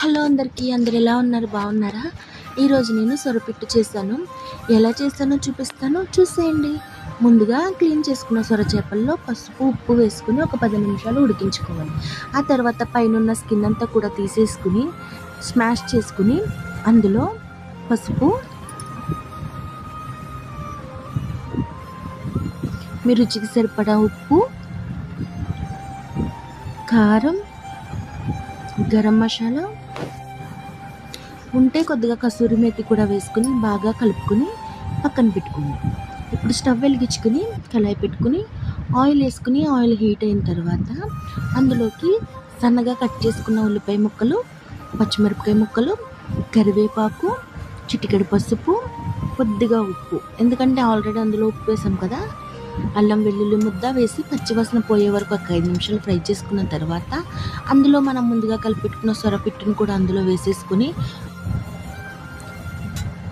Hello అందరికీ, అందరు ఎలా ఉన్నారు? బాగున్నారా? ఈరోజు నేను సొరపిట్టు చేశాను. ఎలా చేశానో చూపిస్తాను, చూసేయండి. ముందుగా క్లీన్ చేసుకున్న సొర చేపల్లో పసుపు, ఉప్పు వేసుకుని ఒక 10 నిమిషాలు ఉడికించుకోవాలి. ఆ తర్వాత పైనున్న స్కిన్ అంతా కూడా తీసేసుకుని స్మాష్ చేసుకుని అందులో పసుపు, మీ రుచికి సరిపడా ఉప్పు, కారం, గరం మసాలా ఉంటే కొద్దిగా కసూరి మేతి కూడా వేసుకుని బాగా కలుపుకొని పక్కన పెట్టుకుంది. ఇప్పుడు స్టవ్ వెలిగించుకుని కళాయి పెట్టుకుని ఆయిల్ వేసుకుని ఆయిల్ హీట్ అయిన తర్వాత అందులోకి సన్నగా కట్ చేసుకున్న ఉల్లిపాయ ముక్కలు, పచ్చిమిరపకాయ ముక్కలు, కరివేపాకు, చిటికెడు పసుపు, కొద్దిగా ఉప్పు, ఎందుకంటే ఆల్రెడీ అందులో ఉప్పు వేసాం కదా. అల్లం వెల్లుల్లి ముద్ద వేసి పచ్చివాసన పోయే వరకు ఒక 5 నిమిషాలు ఫ్రై చేసుకున్న తర్వాత అందులో మనం ముందుగా కలిపెట్టుకున్న సొరపిట్టును కూడా అందులో వేసేసుకుని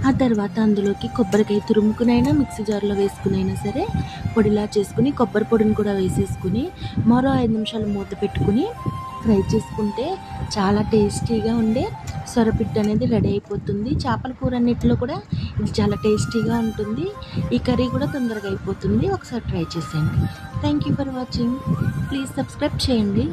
ఆ తర్వాత అందులోకి కొబ్బరికాయ తురుముకునైనా మిక్సీ జార్లో వేసుకునైనా సరే పొడిలా చేసుకుని కొబ్బరి పొడిని కూడా వేసేసుకుని మరో 5 నిమిషాలు మూత పెట్టుకుని ఫ్రై చేసుకుంటే చాలా టేస్టీగా ఉండే సొరపిట్టు అనేది రెడీ అయిపోతుంది. చేపల కూర అన్నిటిలో కూడా ఇది చాలా టేస్టీగా ఉంటుంది. ఈ కర్రీ కూడా తొందరగా అయిపోతుంది. ఒకసారి ట్రై చేసేయండి. Thank you for watching. Please subscribe చేయండి.